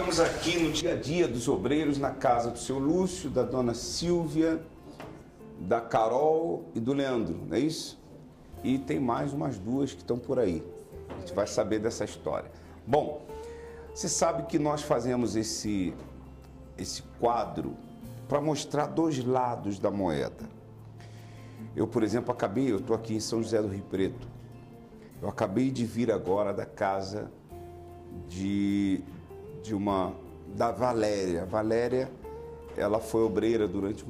Estamos aqui no dia a dia dos obreiros, na casa do seu Lúcio, da dona Silvia, da Carol e do Leandro, não é isso? E tem mais umas duas que estão por aí. A gente vai saber dessa história. Bom, você sabe que nós fazemos esse quadro para mostrar dois lados da moeda. Eu, por exemplo, eu estou aqui em São José do Rio Preto. Eu acabei de vir agora da casa da Valéria. A Valéria, ela foi obreira durante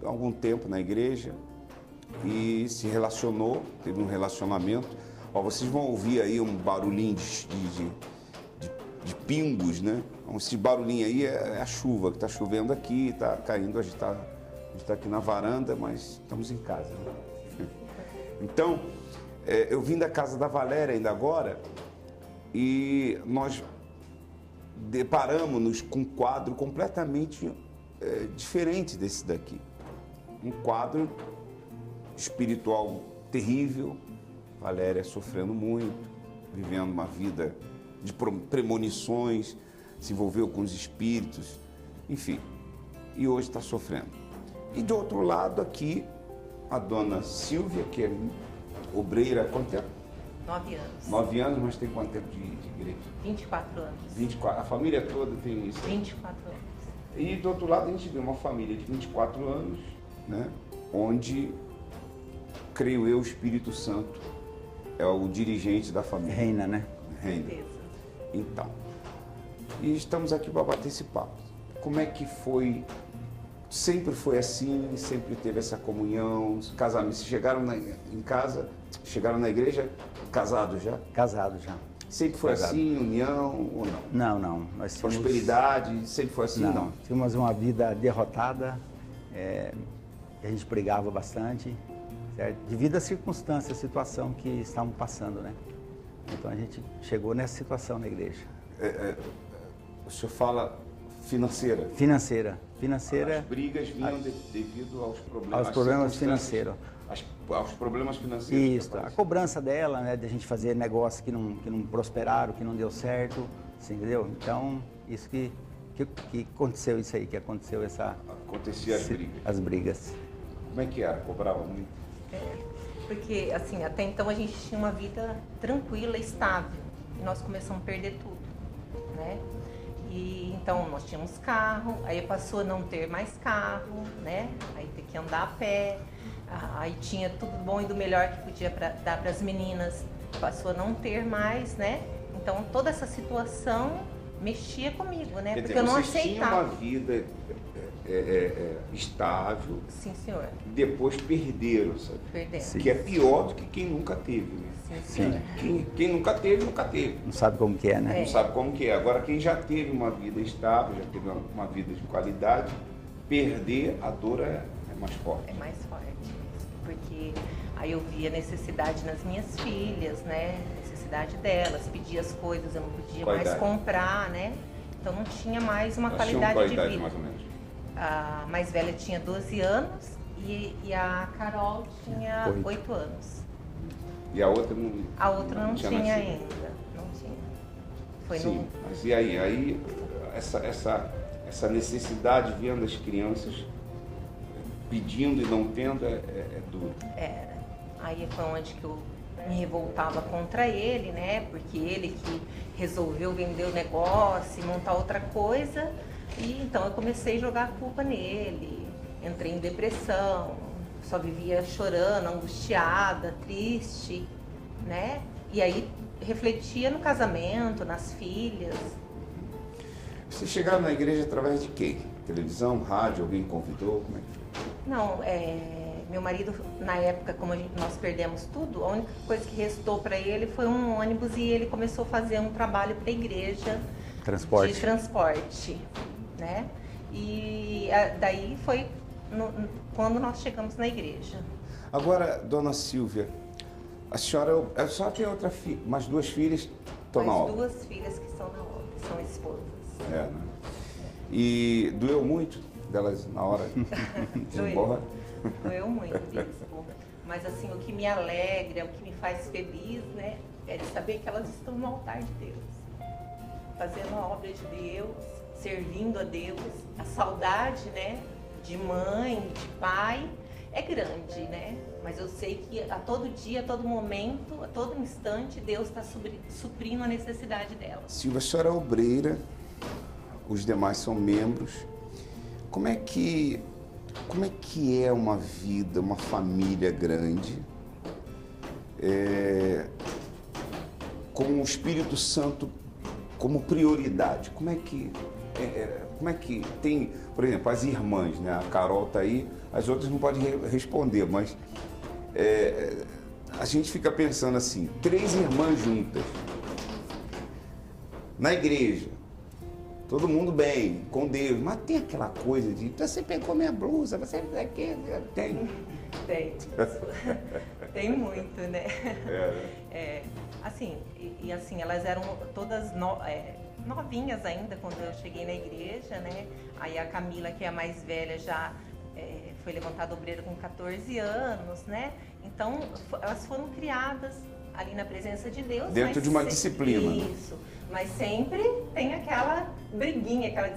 algum tempo na igreja e se relacionou, teve um relacionamento. Ó, vocês vão ouvir aí um barulhinho de pingos, né? Esse barulhinho aí é a chuva, que está chovendo aqui, está caindo, a gente está aqui na varanda, mas estamos em casa, né? Então, eu vim da casa da Valéria ainda agora e nós deparamos-nos com um quadro completamente diferente desse daqui. Um quadro espiritual terrível, Valéria sofrendo muito, vivendo uma vida de premonições, se envolveu com os espíritos, enfim, e hoje está sofrendo. E do outro lado aqui, a dona Silvia, que é obreira há quanto tempo? 9 anos. 9 anos, mas tem quanto tempo de igreja? 24 anos. 24, a família toda tem isso? 24 anos. E do outro lado a gente vê uma família de 24 anos, né? Onde, creio eu, o Espírito Santo é o dirigente da família. Reina, né? Reina. Então, e estamos aqui para bater esse papo. Como é que foi? Sempre foi assim? Sempre teve essa comunhão? Casamento? Chegaram em casa, chegaram na igreja casados já? Casado já. Sempre foi Casado. assim, união ou não? Não, não. Nós tínhamos... Prosperidade, sempre foi assim, não? Tínhamos uma vida derrotada, a gente brigava bastante, certo? Devido à circunstância, à situação que estávamos passando, né? Então a gente chegou nessa situação na igreja. O senhor fala financeira? Financeira. As brigas vinham devido aos problemas. Aos problemas financeiros. Aos problemas financeiros. Isso, a cobrança dela, né, de a gente fazer negócios que não prosperaram, que não deu certo, assim, entendeu? Então, isso que aconteceu isso aí, que aconteceu Acontecia as brigas. As brigas. Como é que era? Cobrava muito? Porque, assim, até então a gente tinha uma vida tranquila, estável. E nós começamos a perder tudo, né? E então nós tínhamos carro, aí passou a não ter mais carro, né? Aí ter que andar a pé. Aí tinha tudo bom e do melhor que podia dar para as meninas, passou a não ter mais, né? Então toda essa situação mexia comigo, né? Porque eu não aceitava. Vocês tinham uma vida estável. Sim, senhor. Depois perderam, sabe? Perdemos. Que é pior do que quem nunca teve, né? Sim, senhor. Quem nunca teve, nunca teve. Não sabe como que é, né? Não sabe como que é. Agora, quem já teve uma vida estável, já teve uma vida de qualidade, perder a dor é mais forte. É mais forte, porque aí eu via necessidade nas minhas filhas, né? Necessidade delas, pedia as coisas, eu não podia mais comprar, né? Então não tinha mais uma qualidade de vida. Mais ou menos? A mais velha tinha 12 anos e a Carol tinha 8 anos. E a outra não? A outra não tinha ainda, não tinha. Foi sim, mas e aí? Aí essa necessidade vendo as crianças pedindo e não tendo é duro. Era. Aí foi onde que eu me revoltava contra ele, né? Porque ele que resolveu vender o negócio e montar outra coisa. E então eu comecei a jogar a culpa nele. Entrei em depressão, só vivia chorando, angustiada, triste, né? E aí refletia no casamento, nas filhas. Você chegaram na igreja através de quê? Televisão, rádio, alguém convidou? Como é que foi? Não, meu marido, na época, como nós perdemos tudo, a única coisa que restou para ele foi um ônibus e ele começou a fazer um trabalho para a igreja de transporte, né? E daí foi quando nós chegamos na igreja. Agora, dona Silvia, a senhora tem mais duas filhas estão na obra? Mais duas filhas que estão na obra, são esposas. Né? E doeu muito delas na hora de ir embora? Doeu muito, bispo. Mas assim, o que me alegra, o que me faz feliz, né, é de saber que elas estão no altar de Deus. fazendo a obra de Deus, servindo a Deus. A saudade, né, de mãe, de pai, é grande, né? Mas eu sei que a todo dia, a todo momento, a todo instante, Deus está suprindo a necessidade dela. Silvia, a senhora é obreira, os demais são membros. Como é que é uma vida, uma família grande, com o Espírito Santo como prioridade? Como é que tem, por exemplo, as irmãs, né? A Carol está aí, as outras não podem responder, mas a gente fica pensando assim, 3 irmãs juntas, na igreja, todo mundo bem, com Deus, mas tem aquela coisa de, você pegou minha blusa, você tem? Tem muito, né? Assim, assim, elas eram todas novinhas ainda quando eu cheguei na igreja, né? Aí a Camila, que é a mais velha, já foi levantada obreira com 14 anos, né? Então, elas foram criadas ali na presença de Deus. Dentro de uma disciplina. Isso. Mas sempre tem aquela briguinha, aquela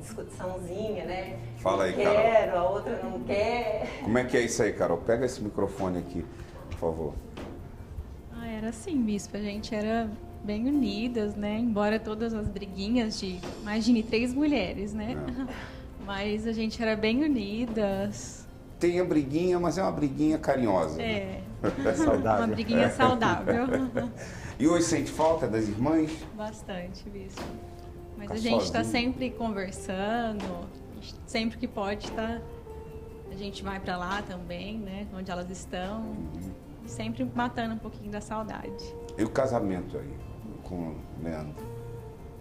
discussãozinha, né? Fala aí, Carol. Quero, Carol. A outra não quer. Como é que é isso aí, Carol? Pega esse microfone aqui, por favor. Era assim, bispo, a gente era bem unidas, né? Embora todas as briguinhas de, imagine, 3 mulheres, né? Mas a gente era bem unidas. Tem a briguinha, mas é uma briguinha carinhosa. Saudável. Uma briguinha saudável. E hoje sente falta das irmãs? Bastante, bispo. Mas Fica a gente está sozinho. sempre conversando, sempre que pode, a gente vai para lá também, né? Onde elas estão. Sempre matando um pouquinho da saudade. E o casamento aí, com o Leandro?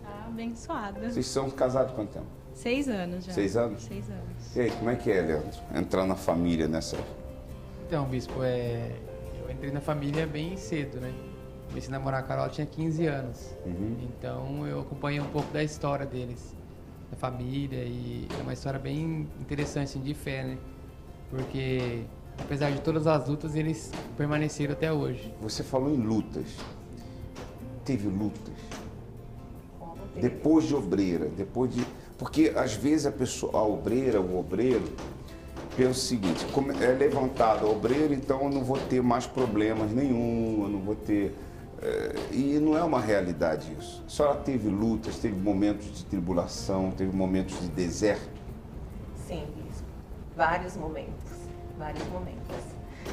Tá abençoada. Vocês são casados há quanto tempo? 6 anos já. 6 anos? 6 anos. E aí, como é que é, Leandro? Entrar na família nessa... Então, bispo, eu entrei na família bem cedo, né? Comecei a namorar a Carol, ela tinha 15 anos. Então, eu acompanhei um pouco da história deles, da família, e é uma história bem interessante, assim, de fé, né? Porque, apesar de todas as lutas, eles permaneceram até hoje. Você falou em lutas. Teve lutas? Como teve. Depois de obreira, Porque, às vezes, a obreira, o obreiro, pensa o seguinte, como é levantado a obreira, então eu não vou ter mais problemas nenhum, eu não vou ter... E não é uma realidade isso. A senhora teve lutas, teve momentos de tribulação, teve momentos de deserto? Sim, bispo. Vários momentos.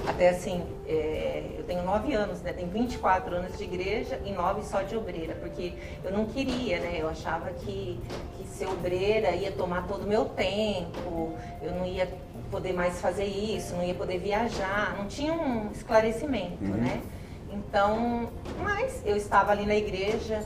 Até assim, eu tenho 9 anos, né? Tenho 24 anos de igreja e 9 só de obreira, porque eu não queria, né? Eu achava que ser obreira ia tomar todo o meu tempo, eu não ia poder mais fazer isso, não ia poder viajar, não tinha um esclarecimento, né? Então, mas eu estava ali na igreja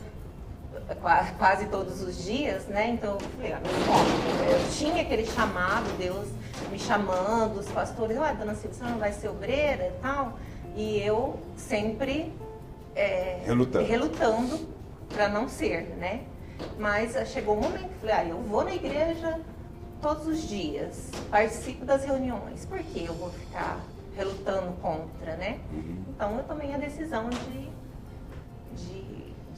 quase todos os dias, né? Então eu falei, eu tinha aquele chamado, Deus me chamando, os pastores, dona Silvia, você não vai ser obreira e tal? E eu sempre relutando para não ser, né? Mas chegou um momento que eu falei, eu vou na igreja todos os dias, participo das reuniões, por que eu vou ficar relutando contra, né? Então eu tomei a decisão de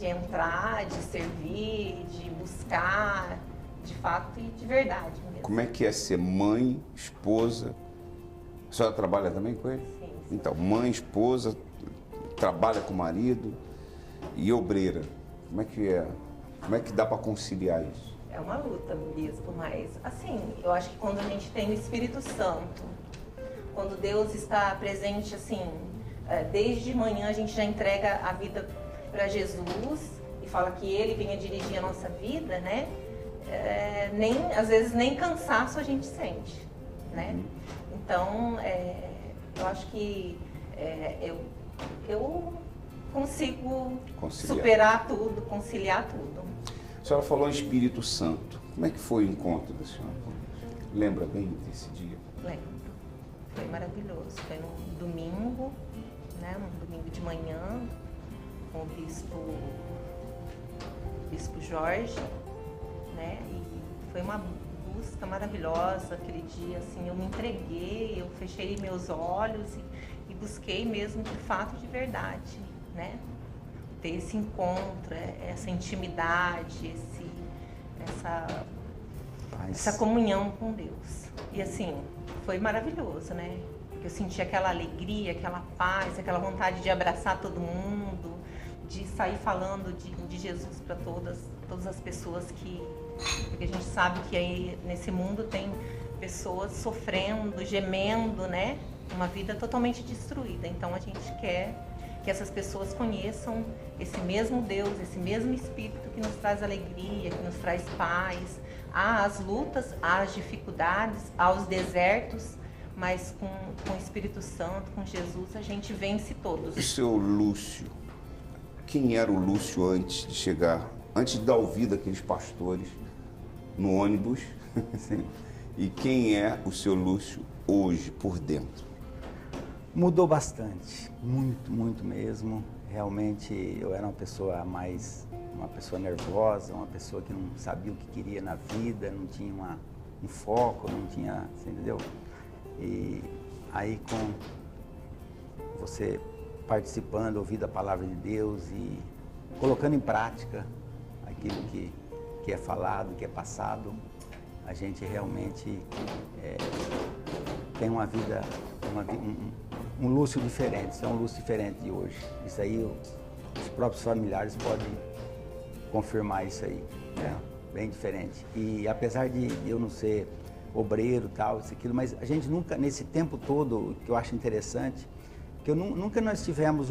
entrar, de servir, de buscar, de fato e de verdade mesmo. Como é que é ser mãe, esposa? A senhora trabalha também com ele? Sim. Então, mãe, esposa, trabalha com o marido e obreira. Como é que é? Como é que dá para conciliar isso? É uma luta mesmo, mas assim, eu acho que quando a gente tem o Espírito Santo, quando Deus está presente assim, desde manhã a gente já entrega a vida para Jesus e fala que Ele venha dirigir a nossa vida, né? Às vezes nem cansaço a gente sente, né? Então, eu acho que eu consigo superar tudo, conciliar tudo. A senhora falou em Espírito Santo. Como é que foi o encontro da senhora com Deus? Lembra bem desse dia? Lembro. Foi maravilhoso. Foi num domingo, né? Um domingo de manhã, com o bispo Jorge, né? E foi uma busca maravilhosa aquele dia, assim, eu me entreguei, eu fechei meus olhos e busquei mesmo de fato de verdade, né? ter esse encontro, essa intimidade, essa comunhão com Deus. E assim, foi maravilhoso, né? Porque eu senti aquela alegria, aquela paz, aquela vontade de abraçar todo mundo, de sair falando de Jesus para todas as pessoas porque a gente sabe que aí nesse mundo tem pessoas sofrendo, gemendo, né? Uma vida totalmente destruída. Então a gente quer que essas pessoas conheçam esse mesmo Deus, esse mesmo Espírito que nos traz alegria, que nos traz paz. Há as lutas, há as dificuldades, há os desertos, mas com o Espírito Santo, com Jesus, a gente vence todos. O seu Lúcio, quem era o Lúcio antes de chegar, antes de dar ouvido àqueles pastores no ônibus? Sim. E quem é o seu Lúcio hoje, por dentro? Mudou bastante, muito, muito mesmo. Realmente eu era uma pessoa nervosa, uma pessoa que não sabia o que queria na vida, não tinha um foco, não tinha, você entendeu? E aí com você participando, ouvindo a palavra de Deus e colocando em prática aquilo que é falado, que é passado, a gente realmente tem uma vida, um Lúcio diferente, isso é um Lúcio diferente de hoje. Isso aí os próprios familiares podem confirmar isso aí, né? Bem diferente. E apesar de eu não ser obreiro, tal, isso, aquilo, mas a gente nunca, nesse tempo todo, que eu acho interessante, que nunca nós tivemos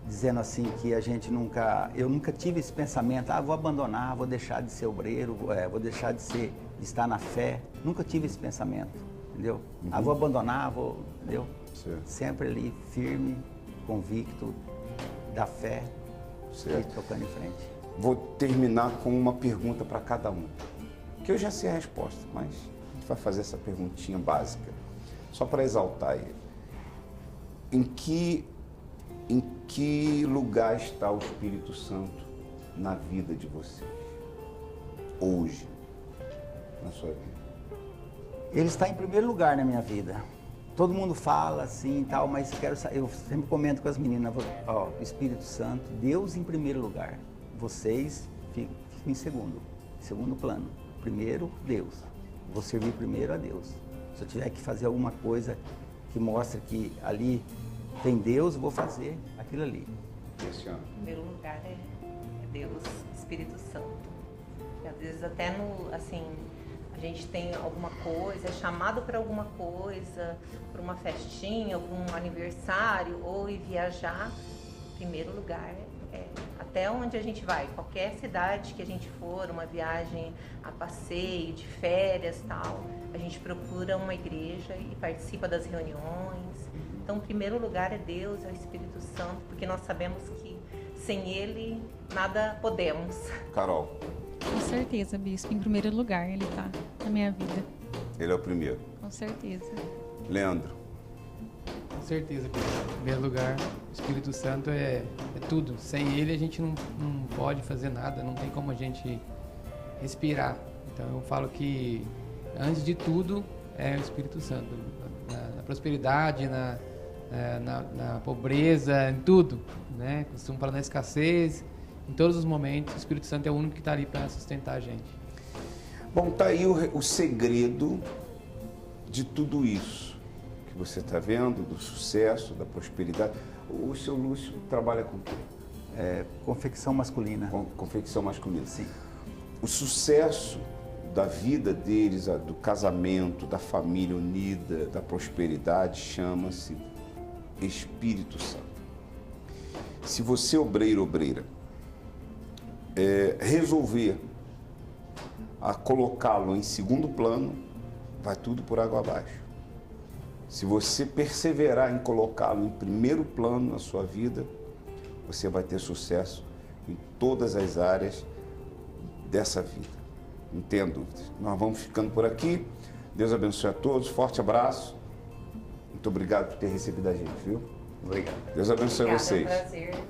dizendo assim, que eu nunca tive esse pensamento, vou abandonar, vou deixar de ser obreiro, vou deixar de estar na fé. Nunca tive esse pensamento, entendeu? Uhum. Vou abandonar, entendeu? Certo. Sempre ali, firme, convicto da fé, certo, e tocando em frente. Vou terminar com uma pergunta para cada um, que eu já sei a resposta, mas a gente vai fazer essa perguntinha básica, só para exaltar ele. Em que lugar está o Espírito Santo na vida de vocês, hoje, na sua vida? Ele está em primeiro lugar na minha vida. Todo mundo fala assim e tal, mas eu sempre comento com as meninas, o Espírito Santo, Deus em primeiro lugar. Vocês ficam em segundo plano. Primeiro, Deus. Vou servir primeiro a Deus. Se eu tiver que fazer alguma coisa que mostre que ali tem Deus, vou fazer aquilo ali. Esse ano. Em primeiro lugar é Deus, Espírito Santo. E às vezes até a gente tem alguma coisa, é chamado para alguma coisa, para uma festinha, algum aniversário, ou ir viajar. Em primeiro lugar até onde a gente vai, qualquer cidade que a gente for, uma viagem a passeio, de férias, tal, a gente procura uma igreja e participa das reuniões. Então, em primeiro lugar é Deus, é o Espírito Santo, porque nós sabemos que sem Ele nada podemos. Carol. Com certeza, Bispo. Em primeiro lugar ele está na minha vida. Ele é o primeiro. Com certeza. Leandro. Com certeza, Bispo. Em primeiro lugar, o Espírito Santo é tudo. Sem ele a gente não pode fazer nada, não tem como a gente respirar. Então eu falo que antes de tudo é o Espírito Santo. Na prosperidade, na pobreza, em tudo, né? Costumo falar na escassez, em todos os momentos, o Espírito Santo é o único que está ali para sustentar a gente. Bom, tá aí o segredo de tudo isso que você está vendo, do sucesso, da prosperidade. O seu Lúcio trabalha com o quê? Confecção masculina. Confecção masculina. Sim. O sucesso da vida deles, do casamento, da família unida, da prosperidade, chama-se Espírito Santo. Se você, obreiro, obreira, resolver a colocá-lo em segundo plano, vai tudo por água abaixo. Se você perseverar em colocá-lo em primeiro plano na sua vida, você vai ter sucesso em todas as áreas dessa vida. Não tenha dúvidas. Nós vamos ficando por aqui. Deus abençoe a todos. Forte abraço. Muito obrigado por ter recebido a gente, viu? Obrigado. Deus abençoe Obrigada, vocês. É um prazer.